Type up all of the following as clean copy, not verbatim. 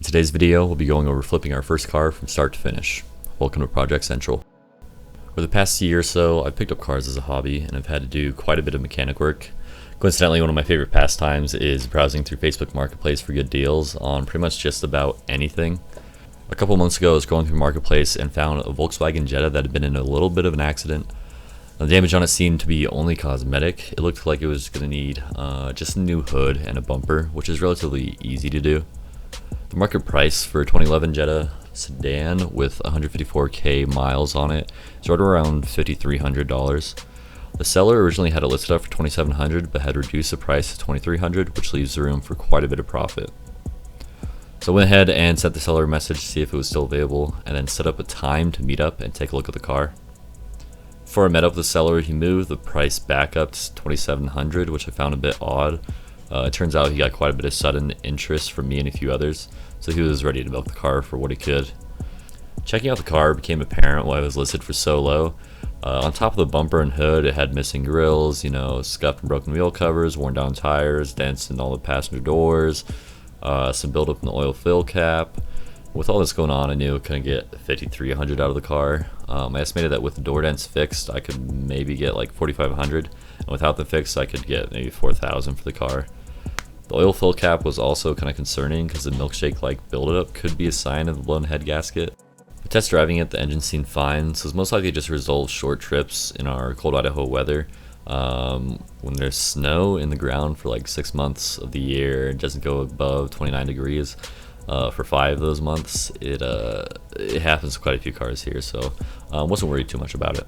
In today's video, we'll be going over flipping our first car from start to finish. Welcome to Project Central. For the past year or so, I've picked up cars as a hobby and I've had to do quite a bit of mechanic work. Coincidentally, one of my favorite pastimes is browsing through Facebook Marketplace for good deals on pretty much just about anything. A couple months ago, I was going through Marketplace and found a Volkswagen Jetta that had been in a little bit of an accident. The damage on it seemed to be only cosmetic. It looked like it was going to need just a new hood and a bumper, which is relatively easy to do. The market price for a 2011 Jetta sedan with 154k miles on it is right around $5,300. The seller originally had it listed up for $2,700 but had reduced the price to $2,300, which leaves room for quite a bit of profit. So I went ahead and sent the seller a message to see if it was still available and then set up a time to meet up and take a look at the car. Before I met up with the seller, he moved the price back up to $2,700, which I found a bit odd. It turns out he got quite a bit of sudden interest from me and a few others, so he was ready to milk the car for what he could. Checking out the car became apparent why it was listed for so low. On top of the bumper and hood, it had missing grills, scuffed and broken wheel covers, worn down tires, dents in all the passenger doors, some buildup in the oil fill cap. With all this going on, I knew I couldn't get $5,300 out of the car. I estimated that with the door dents fixed, I could maybe get like $4,500, and without them fixed, I could get maybe $4,000 for the car. The oil fill cap was also kind of concerning because the milkshake-like buildup could be a sign of the blown head gasket. But test driving it, the engine seemed fine, so it's most likely just a result of short trips in our cold Idaho weather. When there's snow in the ground for like 6 months of the year, it doesn't go above 29 degrees. For 5 of those months, it happens to quite a few cars here, so wasn't worried too much about it.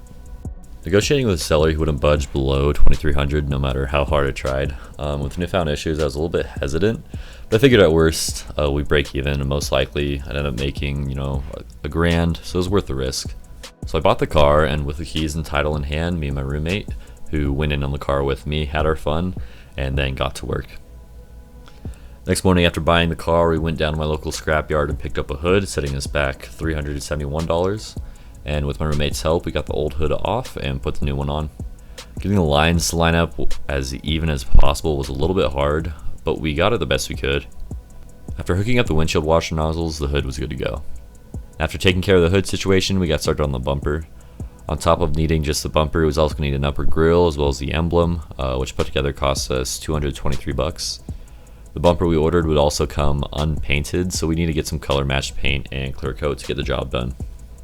Negotiating with the seller, he wouldn't budge below $2,300 no matter how hard I tried. With newfound issues, I was a little bit hesitant, but I figured at worst we break even, and most likely I'd end up making a grand, so it was worth the risk. So I bought the car, and with the keys and title in hand, me and my roommate, who went in on the car with me, had our fun, and then got to work. Next morning after buying the car, we went down to my local scrapyard and picked up a hood, setting us back $371. And with my roommate's help, we got the old hood off and put the new one on. Getting the lines to line up as even as possible was a little bit hard, but we got it the best we could. After hooking up the windshield washer nozzles, the hood was good to go. After taking care of the hood situation, we got started on the bumper. On top of needing just the bumper, it was also going to need an upper grille as well as the emblem, which put together cost us $223. The bumper we ordered would also come unpainted, so we need to get some color matched paint and clear coat to get the job done,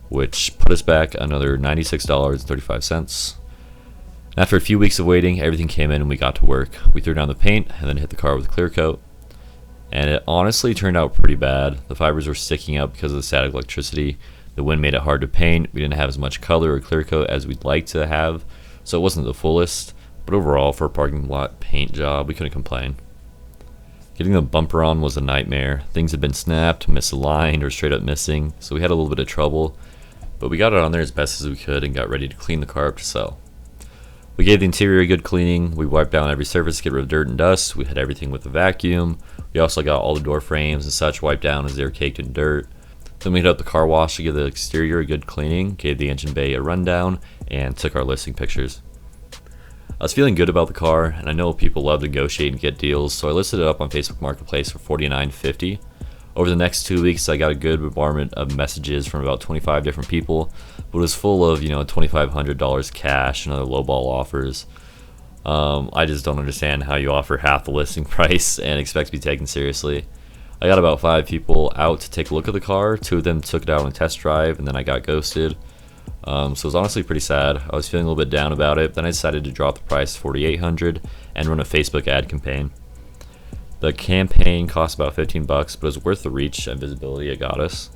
which put us back another $96.35. After a few weeks of waiting, everything came in and we got to work. We threw down the paint and then hit the car with clear coat, and it honestly turned out pretty bad. The fibers were sticking up because of the static electricity. The wind made it hard to paint. We didn't have as much color or clear coat as we'd like to have, so it wasn't the fullest, but overall for a parking lot paint job, we couldn't complain. Getting the bumper on was a nightmare. Things had been snapped, misaligned, or straight up missing, so we had a little bit of trouble, but we got it on there as best as we could and got ready to clean the car up to sell. We gave the interior a good cleaning. We wiped down every surface to get rid of dirt and dust. We had everything with the vacuum. We also got all the door frames and such wiped down as they were caked in dirt. Then we hit up the car wash to give the exterior a good cleaning, gave the engine bay a rundown, and took our listing pictures. I was feeling good about the car, and I know people love to negotiate and get deals, so I listed it up on Facebook Marketplace for $49.50. Over the next 2 weeks, I got a good bombardment of messages from about 25 different people, but it was full of $2,500 cash and other lowball offers. I just don't understand how you offer half the listing price and expect to be taken seriously. I got about 5 people out to take a look at the car. 2 of them took it out on a test drive, and then I got ghosted. So it was honestly pretty sad. I was feeling a little bit down about it. Then I decided to drop the price to $4,800 and run a Facebook ad campaign. The campaign cost about $15, but it was worth the reach and visibility it got us.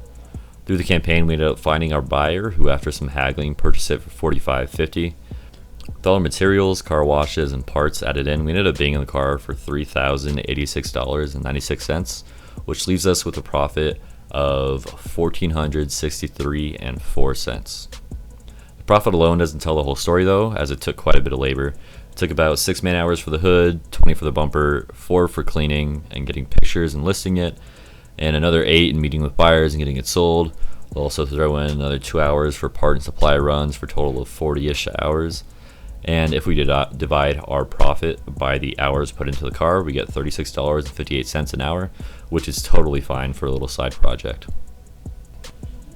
Through the campaign, we ended up finding our buyer, who after some haggling purchased it for $45.50. With all our materials, car washes, and parts added in, we ended up being in the car for $3,086.96, which leaves us with a profit of $1,463.04. The profit alone doesn't tell the whole story though, as it took quite a bit of labor. It took about 6 man hours for the hood, 20 for the bumper, 4 for cleaning and getting pictures and listing it, and another 8 in meeting with buyers and getting it sold. We'll also throw in another 2 hours for part and supply runs for a total of 40-ish hours. And if we divide our profit by the hours put into the car, we get $36.58 an hour, which is totally fine for a little side project.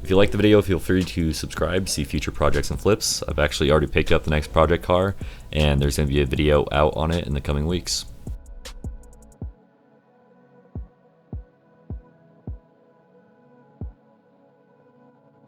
If you like the video, feel free to subscribe to see future projects and flips. I've actually already picked up the next project car, and there's going to be a video out on it in the coming weeks.